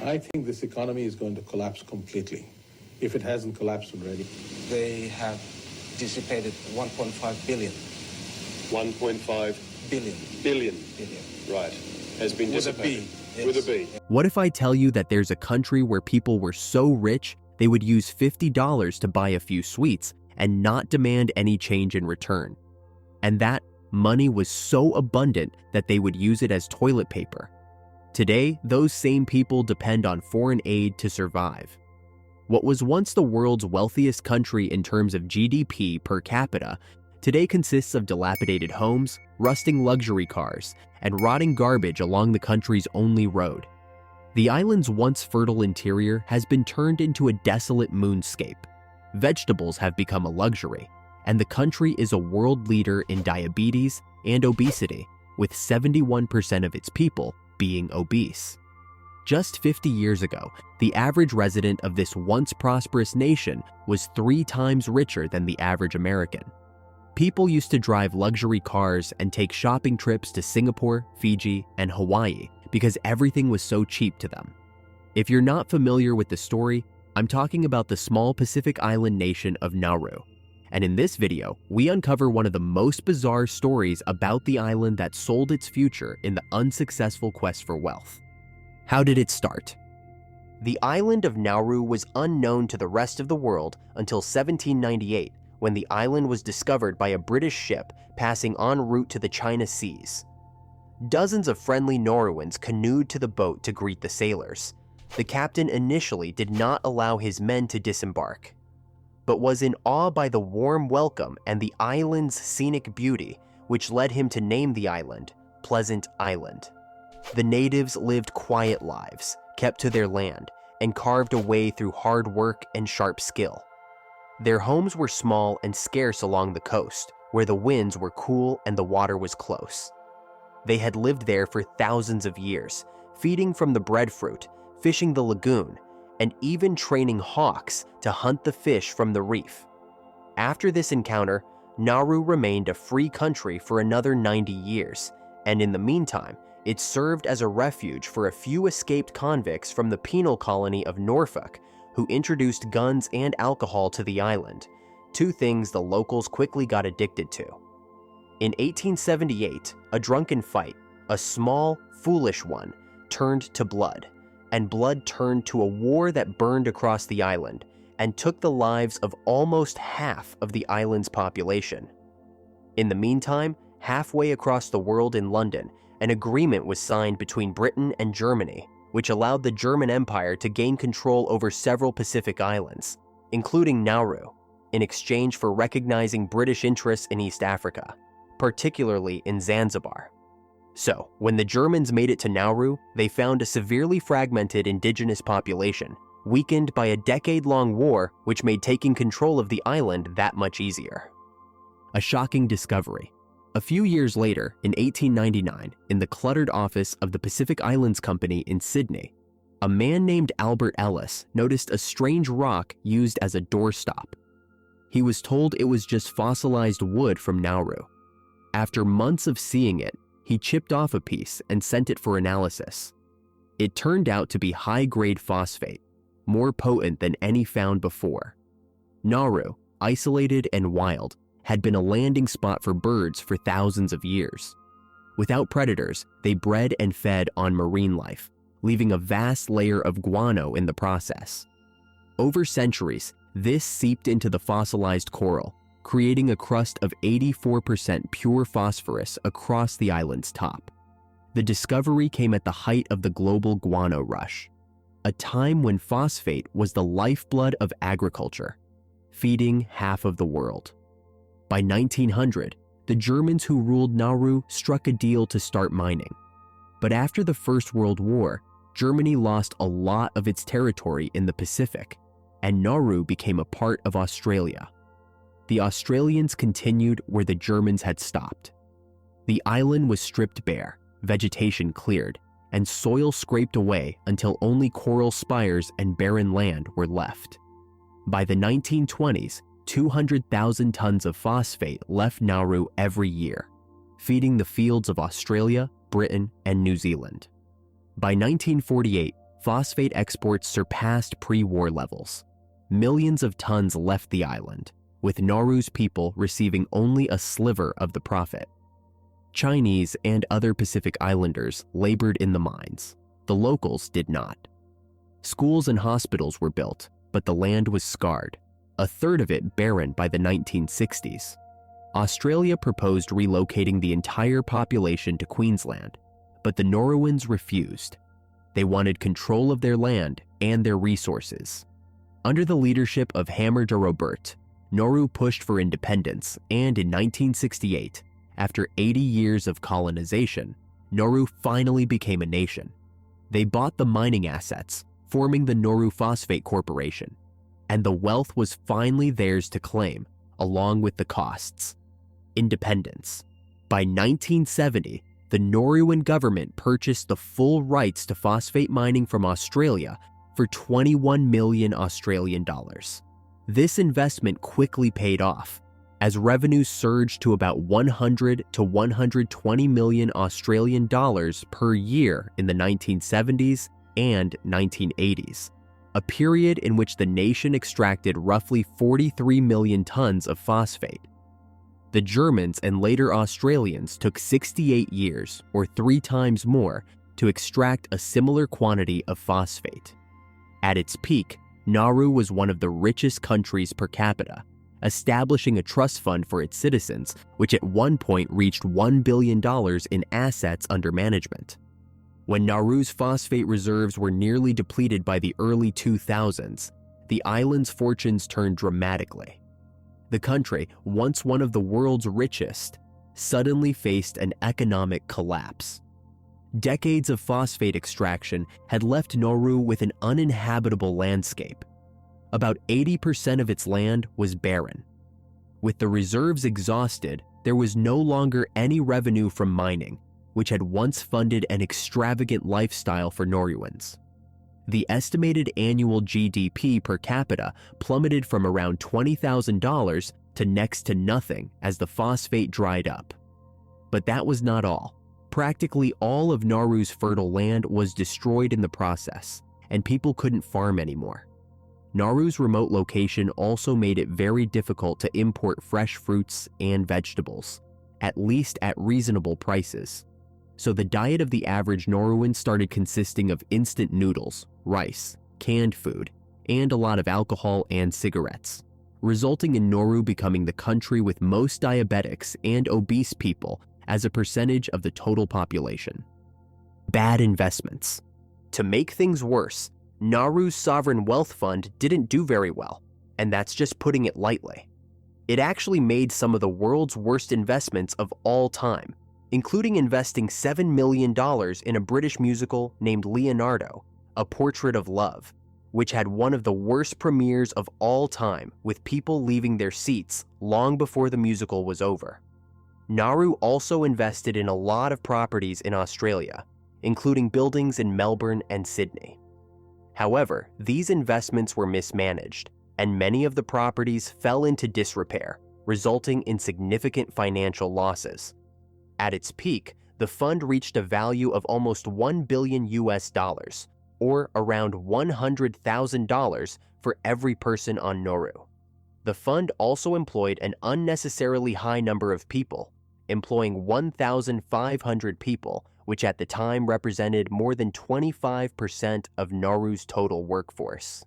I think this economy is going to collapse completely, if it hasn't collapsed already. They have dissipated 1.5 billion. 1.5 Billion. billion. Billion. Right. Has been dissipated. With a B. Yes. With a B. What if I tell you that there's a country where people were so rich they would use $50 to buy a few sweets and not demand any change in return? And that money was so abundant that they would use it as toilet paper. Today, those same people depend on foreign aid to survive. What was once the world's wealthiest country in terms of GDP per capita today consists of dilapidated homes, rusting luxury cars, and rotting garbage along the country's only road. The island's once fertile interior has been turned into a desolate moonscape. Vegetables have become a luxury, and the country is a world leader in diabetes and obesity, with 71% of its people being obese. Just 50 years ago, the average resident of this once prosperous nation was 3 times richer than the average American. People used to drive luxury cars and take shopping trips to Singapore, Fiji, and Hawaii because everything was so cheap to them. If you're not familiar with the story, I'm talking about the small Pacific island nation of Nauru. And in this video, we uncover one of the most bizarre stories about the island that sold its future in the unsuccessful quest for wealth. How did it start? The island of Nauru was unknown to the rest of the world until 1798, when the island was discovered by a British ship passing en route to the China Seas. Dozens of friendly Nauruans canoed to the boat to greet the sailors. The captain initially did not allow his men to disembark, but was in awe by the warm welcome and the island's scenic beauty, which led him to name the island Pleasant Island. The natives lived quiet lives, kept to their land, and carved a way through hard work and sharp skill. Their homes were small and scarce along the coast, where the winds were cool and the water was close. They had lived there for thousands of years, feeding from the breadfruit, fishing the lagoon, and even training hawks to hunt the fish from the reef. After this encounter, Nauru remained a free country for another 90 years, and in the meantime, it served as a refuge for a few escaped convicts from the penal colony of Norfolk, who introduced guns and alcohol to the island, 2 things the locals quickly got addicted to. In 1878, a drunken fight, a small, foolish one, turned to blood, and blood turned to a war that burned across the island and took the lives of almost half of the island's population. In the meantime, halfway across the world in London, an agreement was signed between Britain and Germany, which allowed the German Empire to gain control over several Pacific islands, including Nauru, in exchange for recognizing British interests in East Africa, particularly in Zanzibar. So, when the Germans made it to Nauru, they found a severely fragmented indigenous population, weakened by a decade-long war which made taking control of the island that much easier. A shocking discovery. A few years later, in 1899, in the cluttered office of the Pacific Islands Company in Sydney, a man named Albert Ellis noticed a strange rock used as a doorstop. He was told it was just fossilized wood from Nauru. After months of seeing it, he chipped off a piece and sent it for analysis. It turned out to be high-grade phosphate, more potent than any found before. Nauru, isolated and wild, had been a landing spot for birds for thousands of years. Without predators, they bred and fed on marine life, leaving a vast layer of guano in the process. Over centuries, this seeped into the fossilized coral, creating a crust of 84% pure phosphorus across the island's top. The discovery came at the height of the global guano rush, a time when phosphate was the lifeblood of agriculture, feeding half of the world. By 1900, the Germans who ruled Nauru struck a deal to start mining. But after the First World War, Germany lost a lot of its territory in the Pacific, and Nauru became a part of Australia. The Australians continued where the Germans had stopped. The island was stripped bare, vegetation cleared, and soil scraped away until only coral spires and barren land were left. By the 1920s, 200,000 tons of phosphate left Nauru every year, feeding the fields of Australia, Britain, and New Zealand. By 1948, phosphate exports surpassed pre-war levels. Millions of tons left the island, with Nauru's people receiving only a sliver of the profit. Chinese and other Pacific Islanders labored in the mines. The locals did not. Schools and hospitals were built, but the land was scarred, a third of it barren by the 1960s. Australia proposed relocating the entire population to Queensland, but the Nauruans refused. They wanted control of their land and their resources. Under the leadership of Hammer de Robert, Nauru pushed for independence, and in 1968, after 80 years of colonization, Nauru finally became a nation. They bought the mining assets, forming the Nauru Phosphate Corporation, and the wealth was finally theirs to claim, along with the costs. Independence. By 1970, the Nauruan government purchased the full rights to phosphate mining from Australia for 21 million Australian dollars. This investment quickly paid off, as revenues surged to about 100 to 120 million Australian dollars per year in the 1970s and 1980s, a period in which the nation extracted roughly 43 million tons of phosphate. The Germans and later Australians took 68 years, or 3 times more, to extract a similar quantity of phosphate. At its peak, Nauru was one of the richest countries per capita, establishing a trust fund for its citizens, which at one point reached $1 billion in assets under management. When Nauru's phosphate reserves were nearly depleted by the early 2000s, the island's fortunes turned dramatically. The country, once one of the world's richest, suddenly faced an economic collapse. Decades of phosphate extraction had left Nauru with an uninhabitable landscape. About 80% of its land was barren. With the reserves exhausted, there was no longer any revenue from mining, which had once funded an extravagant lifestyle for Nauruans. The estimated annual GDP per capita plummeted from around $20,000 to next to nothing as the phosphate dried up. But that was not all. Practically all of Nauru's fertile land was destroyed in the process, and people couldn't farm anymore. Nauru's remote location also made it very difficult to import fresh fruits and vegetables, at least at reasonable prices. So the diet of the average Nauruan started consisting of instant noodles, rice, canned food, and a lot of alcohol and cigarettes, resulting in Nauru becoming the country with most diabetics and obese people as a percentage of the total population. Bad investments. To make things worse, Nauru's sovereign wealth fund didn't do very well, and that's just putting it lightly. It actually made some of the world's worst investments of all time, including investing $7 million in a British musical named Leonardo, A Portrait of Love, which had one of the worst premieres of all time, with people leaving their seats long before the musical was over. Nauru also invested in a lot of properties in Australia, including buildings in Melbourne and Sydney. However, these investments were mismanaged, and many of the properties fell into disrepair, resulting in significant financial losses. At its peak, the fund reached a value of almost $1 billion US, or around $100,000 for every person on Nauru. The fund also employed an unnecessarily high number of people, employing 1,500 people, which at the time represented more than 25% of Nauru's total workforce.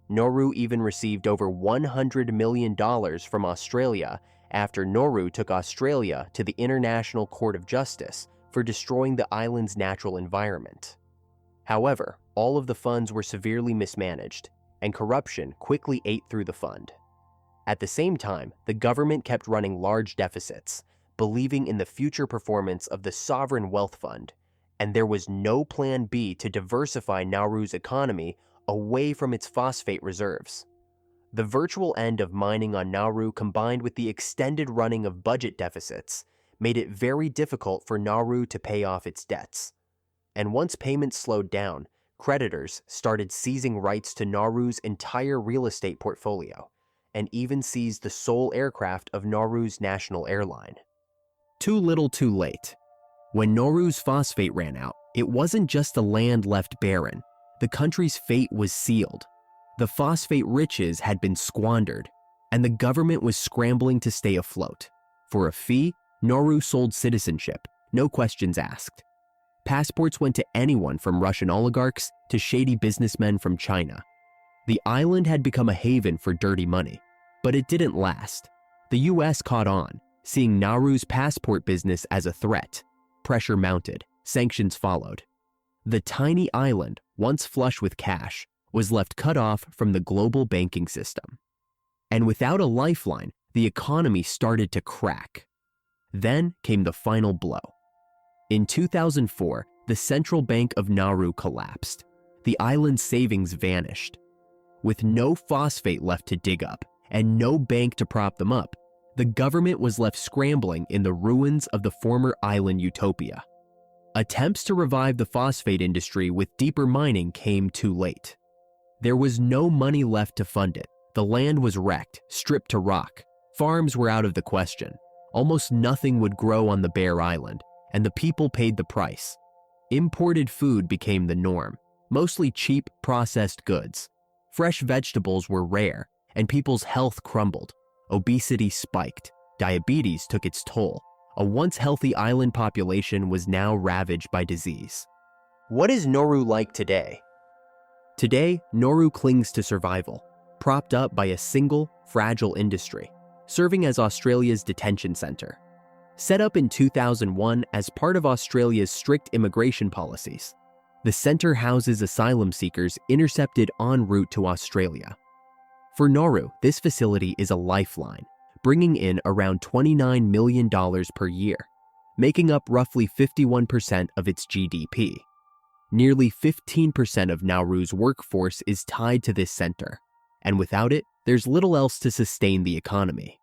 Nauru even received over $100 million from Australia after Nauru took Australia to the International Court of Justice for destroying the island's natural environment. However, all of the funds were severely mismanaged, and corruption quickly ate through the fund. At the same time, the government kept running large deficits, believing in the future performance of the sovereign wealth fund, and there was no plan B to diversify Nauru's economy away from its phosphate reserves. The virtual end of mining on Nauru, combined with the extended running of budget deficits, made it very difficult for Nauru to pay off its debts. And once payments slowed down, creditors started seizing rights to Nauru's entire real estate portfolio, and even seized the sole aircraft of Nauru's national airline. Too little too late. When Nauru's phosphate ran out, it wasn't just the land left barren. the country's fate was sealed. The phosphate riches had been squandered, and the government was scrambling to stay afloat. For a fee, Nauru sold citizenship, no questions asked. Passports went to anyone from Russian oligarchs to shady businessmen from China. The island had become a haven for dirty money, but it didn't last. The US caught on, seeing Nauru's passport business as a threat. Pressure mounted, sanctions followed. The tiny island, once flush with cash, was left cut off from the global banking system. And without a lifeline, the economy started to crack. Then came the final blow. In 2004, the central bank of Nauru collapsed. The island's savings vanished. With no phosphate left to dig up and no bank to prop them up, the government was left scrambling in the ruins of the former island utopia. Attempts to revive the phosphate industry with deeper mining came too late. There was no money left to fund it. The land was wrecked, stripped to rock. Farms were out of the question. Almost nothing would grow on the bare island, and the people paid the price. Imported food became the norm, mostly cheap, processed goods. Fresh vegetables were rare, and people's health crumbled. Obesity spiked. Diabetes took its toll. A once healthy island population was now ravaged by disease. What is Nauru like today? Today, Nauru clings to survival, propped up by a single, fragile industry, serving as Australia's detention center. Set up in 2001 as part of Australia's strict immigration policies, the center houses asylum seekers intercepted en route to Australia. For Nauru, this facility is a lifeline, bringing in around $29 million per year, making up roughly 51% of its GDP. Nearly 15% of Nauru's workforce is tied to this center, and without it, there's little else to sustain the economy.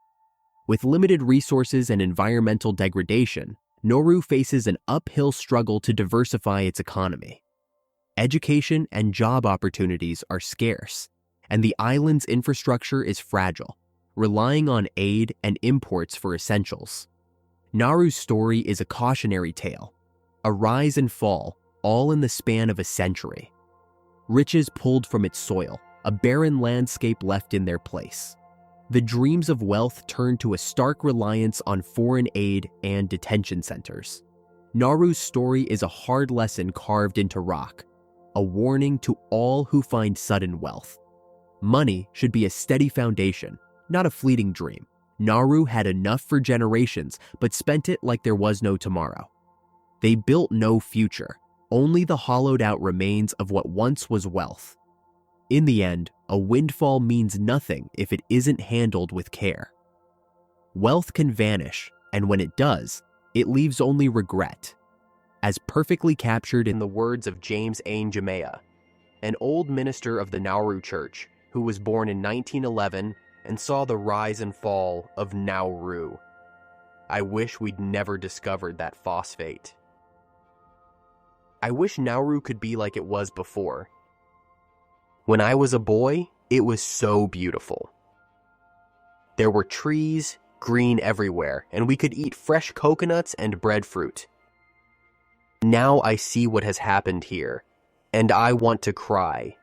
With limited resources and environmental degradation, Nauru faces an uphill struggle to diversify its economy. Education and job opportunities are scarce, and the island's infrastructure is fragile, relying on aid and imports for essentials. Nauru's story is a cautionary tale, a rise and fall, all in the span of a century. Riches pulled from its soil, a barren landscape left in their place. The dreams of wealth turned to a stark reliance on foreign aid and detention centers. Nauru's story is a hard lesson carved into rock, a warning to all who find sudden wealth. Money should be a steady foundation, not a fleeting dream. Nauru had enough for generations, but spent it like there was no tomorrow. They built no future, only the hollowed-out remains of what once was wealth. In the end, a windfall means nothing if it isn't handled with care. Wealth can vanish, and when it does, it leaves only regret. As perfectly captured in the words of James A. Jamea, an old minister of the Nauru Church who was born in 1911 and saw the rise and fall of Nauru. I wish we'd never discovered that phosphate. I wish Nauru could be like it was before. When I was a boy, it was so beautiful. There were trees, green everywhere, and we could eat fresh coconuts and breadfruit. Now I see what has happened here, and I want to cry.